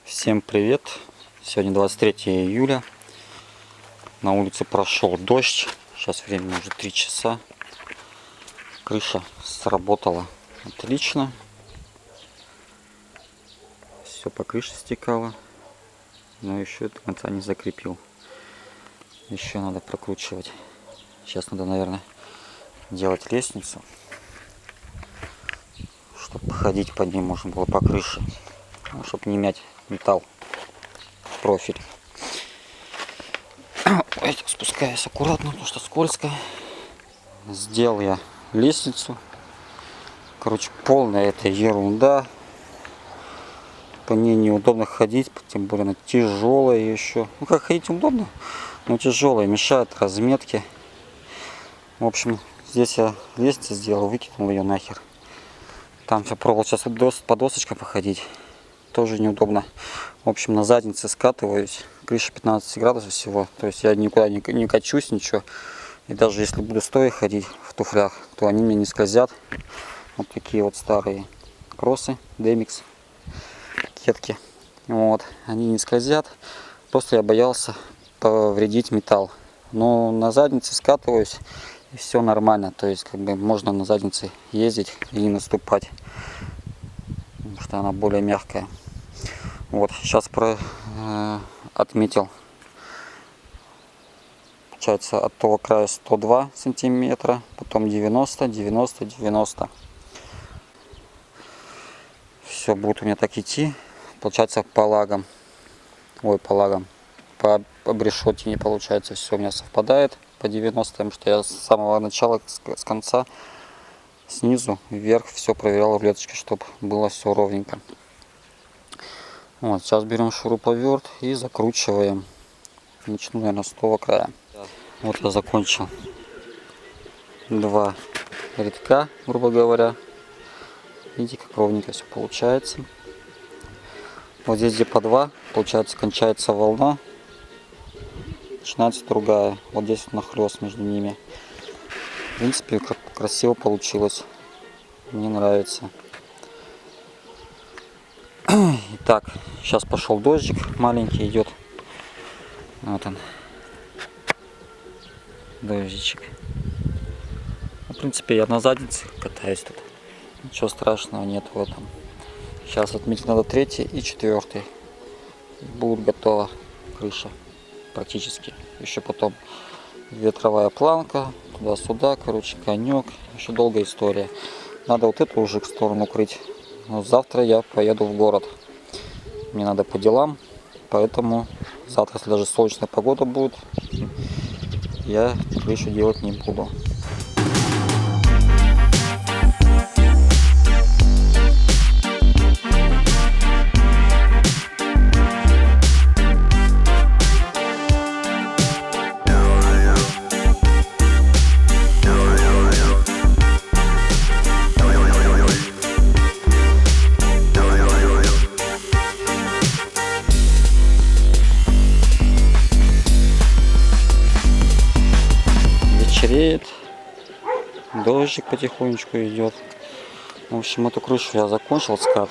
Всем привет! Сегодня 23 июля. На улице прошел дождь. Сейчас время уже 3 часа. Крыша сработала отлично. Все по крыше стекало. Но еще до конца не закрепил. Еще надо прокручивать. Сейчас надо, наверное, делать лестницу, чтобы ходить по ней можно было по крыше. Чтобы не мять металл в профиль. Ой, спускаюсь аккуратно, потому что скользко. Сделал я лестницу. Короче, полная это ерунда. По ней неудобно ходить, тем более она тяжелая еще. Ну как ходить удобно, но тяжелая, мешает разметке. В общем, здесь я лестницу сделал, выкинул ее нахер. Там я пробовал сейчас по досочкам походить. Тоже неудобно. В общем, на заднице скатываюсь. Крыша 15 градусов всего. То есть я никуда не качусь, ничего. И даже если буду стоя ходить в туфлях, то они мне не скользят. Вот такие вот старые кроссы, Demix, кетки. Вот. Они не скользят. Просто я боялся повредить металл. Но на заднице скатываюсь, и все нормально. То есть как бы можно на заднице ездить и не наступать. Потому что она более мягкая. Вот, сейчас отметил, получается, от того края 102 сантиметра, потом 90, 90, 90. Все будет у меня так идти, получается, по лагам. Ой, по лагам. По обрешетине, получается, все у меня совпадает по 90, потому что я с самого начала, с конца, снизу вверх все проверял рулеточкой, чтобы было все ровненько. Вот, сейчас берем шуруповерт и закручиваем. Начну, наверное, с того края. Вот я закончил 2 рядка, грубо говоря. Видите, как ровненько все получается. Вот здесь, где по 2, получается, кончается волна. Начинается другая. Вот здесь вот нахлёст между ними. В принципе, красиво получилось. Мне нравится. Итак, сейчас пошел дождик, маленький идет. Вот он, дождичек. В принципе, я на заднице катаюсь тут. Ничего страшного нет в этом. Сейчас отметить надо 3 и 4. Будет готова крыша практически. Еще потом ветровая планка, туда-сюда, короче, конек. Еще долгая история. Надо вот эту уже в сторону крыть. Но завтра я поеду в город. Мне надо по делам, поэтому завтра, если даже солнечная погода будет, я крышу делать не буду. Вечереет, дождик потихонечку идет. В общем, эту крышу я закончил скат.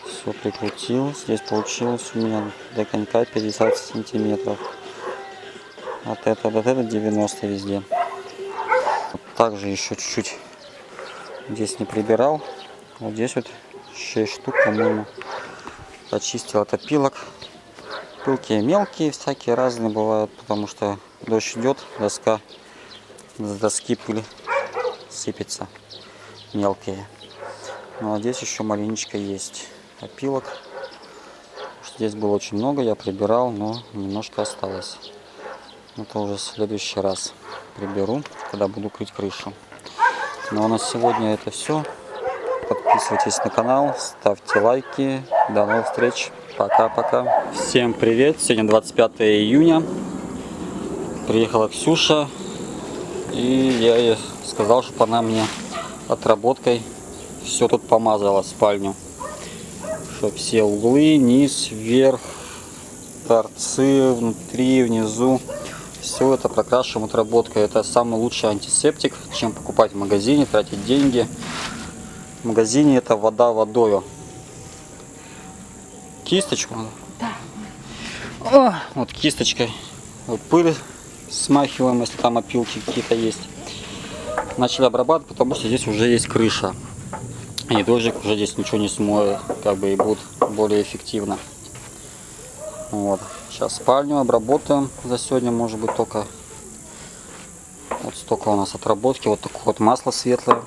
Все прикрутил. Здесь получилось у меня до конька 50 сантиметров. От этого до этого 90 везде. Также еще чуть-чуть здесь не прибирал. Вот здесь вот 6 штук, по-моему, почистил от опилок. Пылки мелкие, всякие разные бывают, потому что дождь идет, с доски пыль сыпется мелкие. Ну а здесь еще маленечко есть опилок. Здесь было очень много, я прибирал, но немножко осталось. Это уже в следующий раз приберу, когда буду крыть крышу. Ну а на сегодня это все. Подписывайтесь на канал, ставьте лайки. До новых встреч. Пока-пока. Всем привет. Сегодня 25 июня. Приехала Ксюша. И я ей сказал, чтобы она мне отработкой все тут помазала, спальню. Чтобы все углы, низ, вверх, торцы, внутри, внизу. Все это прокрашиваем отработкой. Это самый лучший антисептик, чем покупать в магазине, тратить деньги. В магазине это вода водою. Кисточку. Да. О, вот кисточкой. Вот пыль смахиваем, если там опилки какие-то есть. Начали обрабатывать, потому что здесь уже есть крыша. И дождик уже здесь ничего не смоет, как бы и будет более эффективно. Вот. Сейчас спальню обработаем за сегодня, может быть, только вот столько у нас отработки. Вот такое вот масло светлое,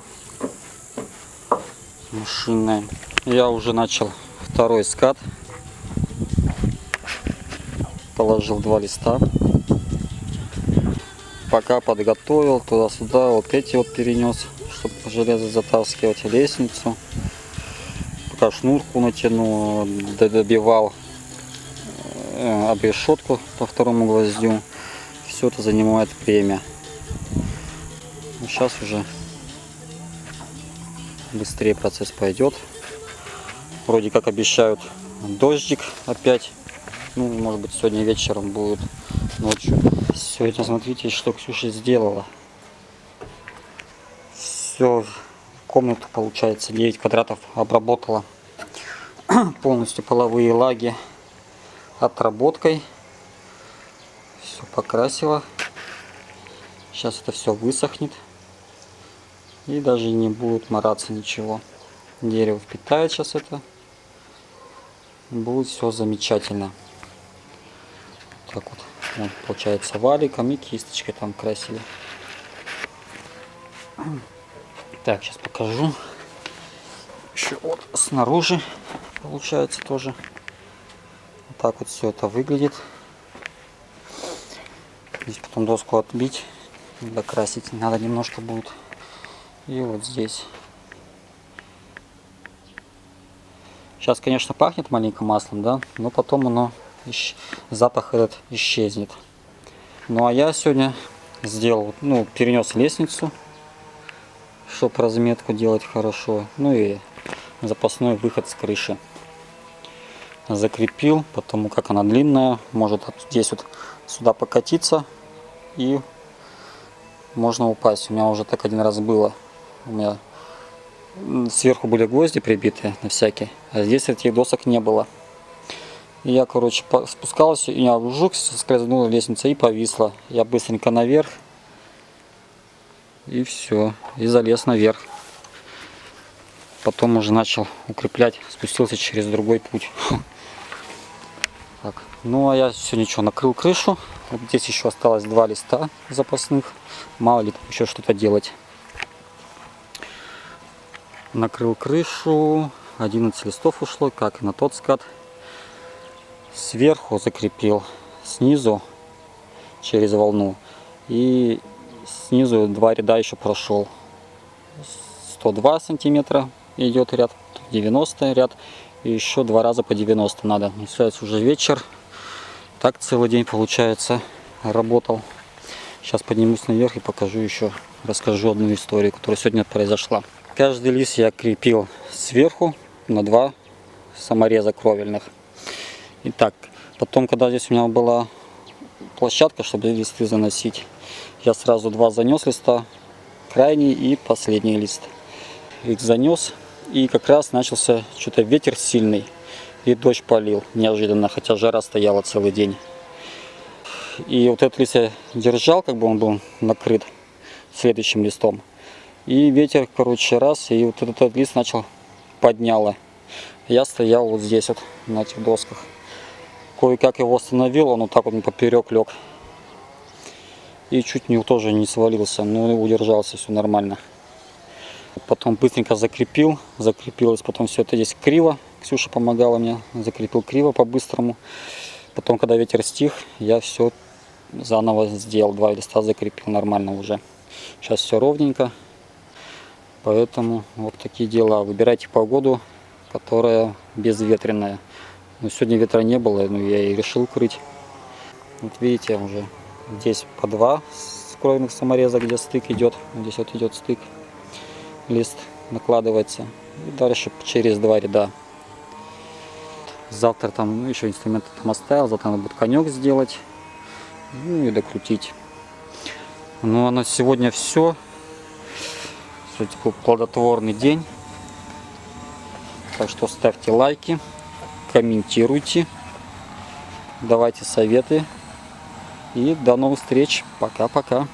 машинное. Я уже начал второй скат. Положил 2 листа. Пока подготовил туда-сюда, вот эти вот перенес, чтобы железо затаскивать, лестницу. Пока шнурку натянул, добивал об решетку по второму гвоздю. Все это занимает время. Сейчас уже быстрее процесс пойдет. Вроде как обещают дождик опять. Ну, может быть, сегодня вечером будет, ночью. Сегодня смотрите, что Ксюша сделала. Все, комнату, получается, 9 квадратов обработала. Полностью половые лаги отработкой. Все покрасила. Сейчас это все высохнет. И даже не будет мораться ничего. Дерево впитает сейчас это. Будет все замечательно. Так вот, получается, валиком и кисточкой там красили. Так, сейчас покажу. Еще вот снаружи получается тоже. Вот так вот все это выглядит. Здесь потом доску отбить, докрасить надо немножко будет. И вот здесь. Сейчас, конечно, пахнет маленько маслом, да, но потом оно запах этот исчезнет. Ну а я сегодня сделал, перенес лестницу, чтобы разметку делать хорошо. Ну и запасной выход с крыши. Закрепил, потому как она длинная, может здесь вот сюда покатиться и можно упасть. У меня уже так один раз было. У меня сверху были гвозди прибиты на всякие, а здесь этих досок не было. И я, короче, спускался, и у меня жук соскользнула лестница и повисла. Я быстренько наверх, и все, и залез наверх. Потом уже начал укреплять, спустился через другой путь. Так, ну а я все ничего, накрыл крышу. Вот здесь еще осталось 2 листа запасных. Мало ли там еще что-то делать. Накрыл крышу. 11 листов ушло, как и на тот скат. Сверху закрепил, снизу через волну. И снизу 2 ряда еще прошел. 102 сантиметра идет ряд, 90 ряд. И еще 2 раза по 90 надо. Сейчас уже вечер. Так целый день, получается, работал. Сейчас поднимусь наверх и покажу еще, расскажу одну историю, которая сегодня произошла. Каждый лист я крепил сверху на 2 самореза кровельных. Итак, потом, когда здесь у меня была площадка, чтобы листы заносить, я сразу 2 занес листа, крайний и последний лист. Их занес, и как раз начался что-то ветер сильный, и дождь полил неожиданно, хотя жара стояла целый день. И вот этот лист я держал, как бы он был накрыт следующим листом. И ветер, короче, раз, и вот этот лист начал подняло. Я стоял вот здесь вот, на этих досках. Кое-как его остановил, он вот так вот поперек лег. И чуть тоже не свалился, но удержался, все нормально. Потом быстренько закрепилось, потом все это здесь криво. Ксюша помогала мне, закрепил криво по-быстрому. Потом, когда ветер стих, я все заново сделал, 2 листа закрепил нормально уже. Сейчас все ровненько, поэтому вот такие дела. Выбирайте погоду, которая безветренная. Но сегодня ветра не было, но я и решил крыть. Вот видите, уже здесь по 2 кровных саморезов, где стык идет. Здесь вот идет стык. Лист накладывается. И дальше через 2 ряда. Завтра там еще инструменты там оставил. Завтра надо будет конек сделать. Ну и докрутить. Ну а на сегодня все. Сегодня такой плодотворный день. Так что ставьте лайки, комментируйте, давайте советы. И до новых встреч. Пока-пока.